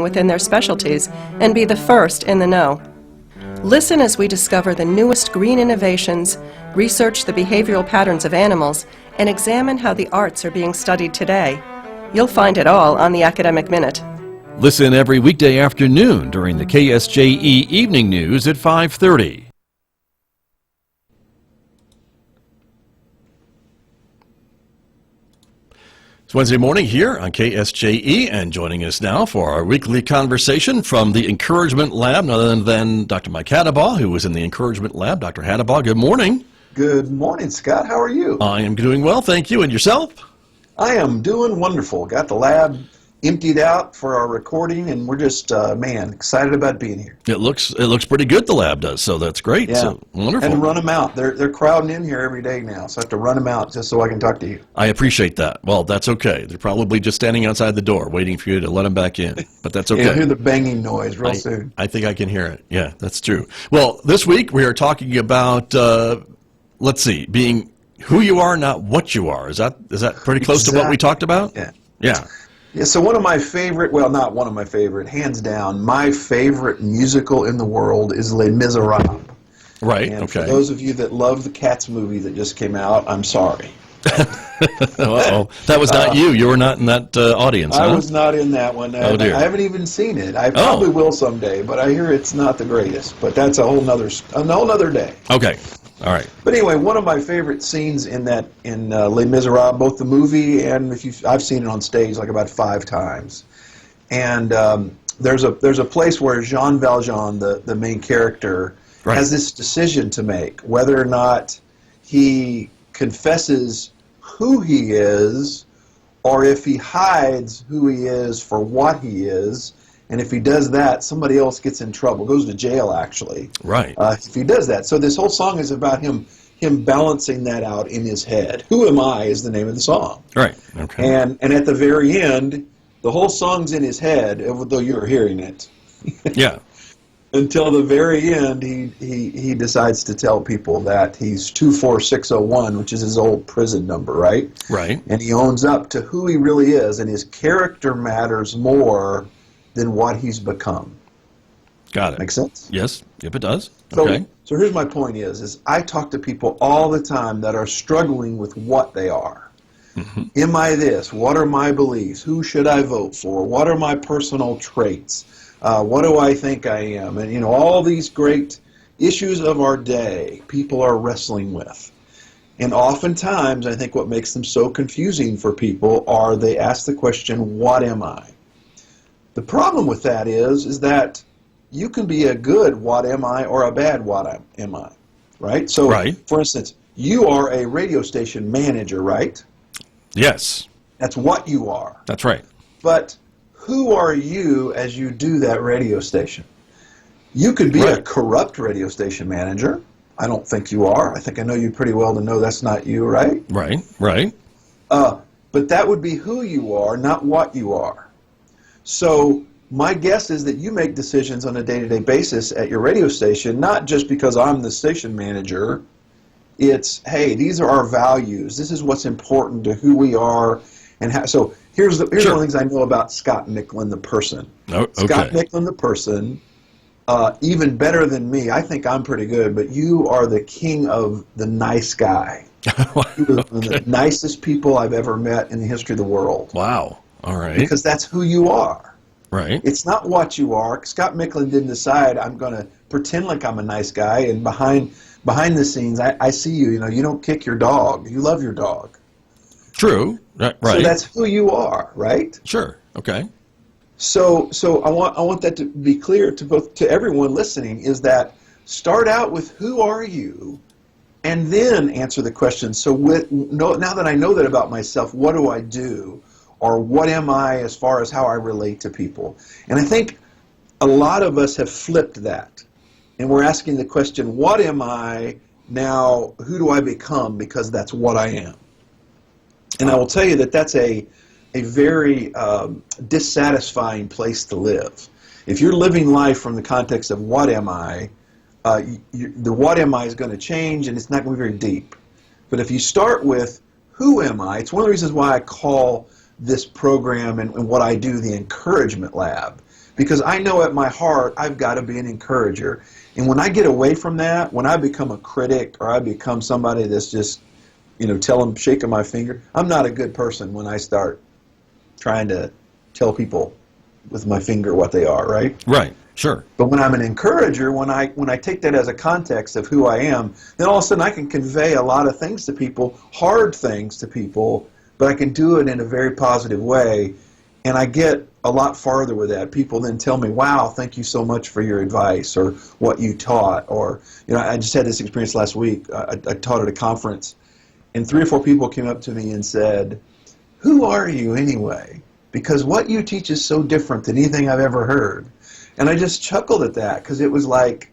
within their specialties and be the first in the know. Listen as we discover the newest green innovations, research the behavioral patterns of animals, and examine how the arts are being studied today. You'll find it all on the Academic Minute. Listen every weekday afternoon during the KSJE Evening News at 5:30. It's Wednesday morning here on KSJE, and joining us now for our weekly conversation from the Encouragement Lab, none other than Dr. Mike Hattabaugh, who was in the Encouragement Lab. Dr. Hattabaugh, good morning. Good morning, Scott. How are you? I am doing well, thank you. And yourself? I am doing wonderful. Got the lab emptied out for our recording, and we're just, excited about being here. It looks pretty good, the lab does, so that's great. Yeah. So, wonderful. And run them out. They're crowding in here every day now, so I have to run them out just so I can talk to you. I appreciate that. Well, that's okay. They're probably just standing outside the door waiting for you to let them back in, but that's okay. You'll hear the banging noise real soon. I think I can hear it. Yeah, that's true. Well, this week we are talking about, being who you are, not what you are. Is that pretty close to what we talked about? Yeah. Yeah. Yeah, so one of my favorite, well, not one of my favorite, hands down, my favorite musical in the world is Les Miserables. Right, and okay. For those of you that love the Cats movie that just came out, I'm sorry. Uh-oh. That was not you. You were not in that audience, I huh? was not in that one. Oh, dear. I haven't even seen it. I probably will someday, but I hear it's not the greatest. But that's a whole nother day. Okay. All right. But anyway, one of my favorite scenes in Les Miserables, both the movie and I've seen it on stage like about 5 times. And there's a place where Jean Valjean, the main character, right, has this decision to make, whether or not he confesses who he is, or if he hides who he is for what he is. And if he does that, somebody else gets in trouble, goes to jail, actually. Right. If he does that. So this whole song is about him balancing that out in his head. Who am I is the name of the song. Right. Okay. And at the very end, the whole song's in his head, though you're hearing it. Yeah. Until the very end, he decides to tell people that he's 24601, which is his old prison number, right? Right. And he owns up to who he really is, and his character matters more than what he's become. Got it. Make sense? Yes. Yep, it does. Okay. So here's my point is I talk to people all the time that are struggling with what they are. Mm-hmm. Am I this? What are my beliefs? Who should I vote for? What are my personal traits? What do I think I am? And, all these great issues of our day people are wrestling with. And oftentimes, I think what makes them so confusing for people are they ask the question, what am I? The problem with that is that you can be a good what am I or a bad what am I, right? So, right, for instance, you are a radio station manager, right? Yes. That's what you are. That's right. But who are you as you do that radio station? You could be a corrupt radio station manager. I don't think you are. I think I know you pretty well to know that's not you, right? Right, right. But that would be who you are, not what you are. So my guess is that you make decisions on a day-to-day basis at your radio station, not just because I'm the station manager. It's, hey, these are our values. This is what's important to who we are. And how. So here's one of the things I know about Scott Micklin, the person. Oh, okay. Scott Micklin, the person, even better than me. I think I'm pretty good, but you are the king of the nice guy. You're one of the nicest people I've ever met in the history of the world. Wow. All right. Because that's who you are. Right. It's not what you are. Scott Micklin didn't decide I'm going to pretend like I'm a nice guy, and behind the scenes, I see you. You don't kick your dog. You love your dog. True. Right. So that's who you are, right? Sure. Okay. So I want that to be clear to everyone listening, is that start out with who are you, and then answer the question. So now that I know that about myself, what do I do? Or what am I as far as how I relate to people? And I think a lot of us have flipped that. And we're asking the question, what am I? Now, who do I become? Because that's what I am. And I will tell you that that's a very dissatisfying place to live. If you're living life from the context of what am I, the what am I is going to change, and it's not going to be very deep. But if you start with who am I, it's one of the reasons why I call this program and what I do the Encouragement Lab, because I know at my heart I've got to be an encourager. And when I get away from that, when I become a critic or I become somebody that's just, shaking my finger, I'm not a good person when I start trying to tell people with my finger what they are, right? Right, sure. But when I'm an encourager, when I take that as a context of who I am, then all of a sudden I can convey a lot of things to people, hard things to people, but I can do it in a very positive way, and I get a lot farther with that. People then tell me, wow, thank you so much for your advice or what you taught. Or, I just had this experience last week. I taught at a conference, and 3 or 4 people came up to me and said, who are you anyway? Because what you teach is so different than anything I've ever heard. And I just chuckled at that, because it was like,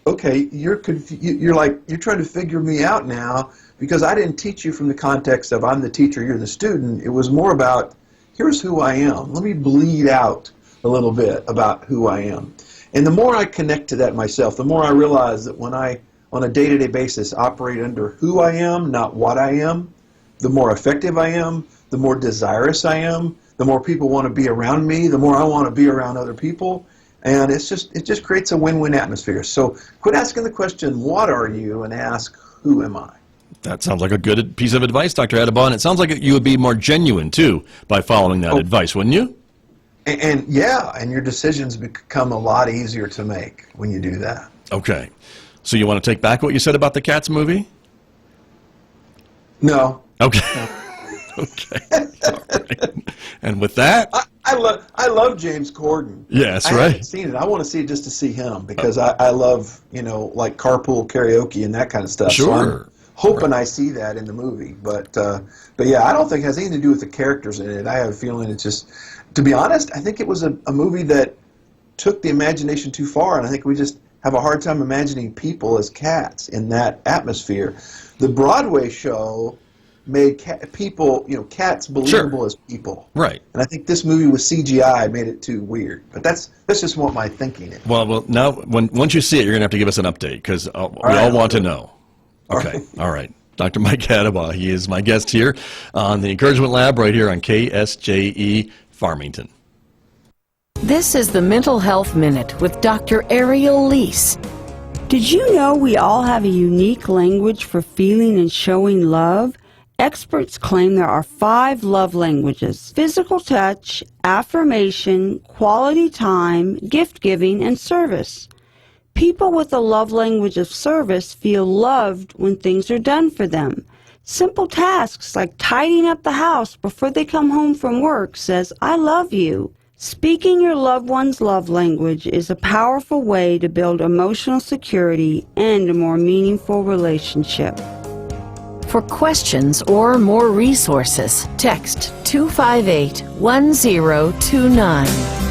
okay, you're trying to figure me out now, because I didn't teach you from the context of I'm the teacher, you're the student. It was more about, here's who I am. Let me bleed out a little bit about who I am. And the more I connect to that myself, the more I realize that when I, on a day-to-day basis, operate under who I am, not what I am, the more effective I am, the more desirous I am, the more people want to be around me, the more I want to be around other people. And it just creates a win-win atmosphere. So quit asking the question, what are you, and ask, who am I? That sounds like a good piece of advice, Dr. Hattabaugh, and it sounds like you would be more genuine, too, by following that advice, wouldn't you? And your decisions become a lot easier to make when you do that. Okay. So you want to take back what you said about the Cats movie? No. Okay. Okay. All right. And with that, I love James Corden. Yes, I right. haven't seen it. I want to see it just to see him, because I love, like carpool karaoke and that kind of stuff. Sure. So I'm hoping I see that in the movie. But yeah, I don't think it has anything to do with the characters in it. I have a feeling it's just, to be honest, I think it was a movie that took the imagination too far, and I think we just have a hard time imagining people as cats in that atmosphere. The Broadway show made cats believable as people. Right. And I think this movie with CGI made it too weird. But that's just what my thinking is. Well, now, once you see it, you're going to have to give us an update, because we all want to know. Okay. All right. Dr. Mike Hattabaugh, he is my guest here on the Encouragement Lab right here on KSJE Farmington. This is the Mental Health Minute with Dr. Ariel Leese. Did you know we all have a unique language for feeling and showing love? Experts claim there are 5 love languages: physical touch, affirmation, quality time, gift-giving, and service. People with a love language of service feel loved when things are done for them. Simple tasks like tidying up the house before they come home from work says, I love you. Speaking your loved one's love language is a powerful way to build emotional security and a more meaningful relationship. For questions or more resources, text 258-1029.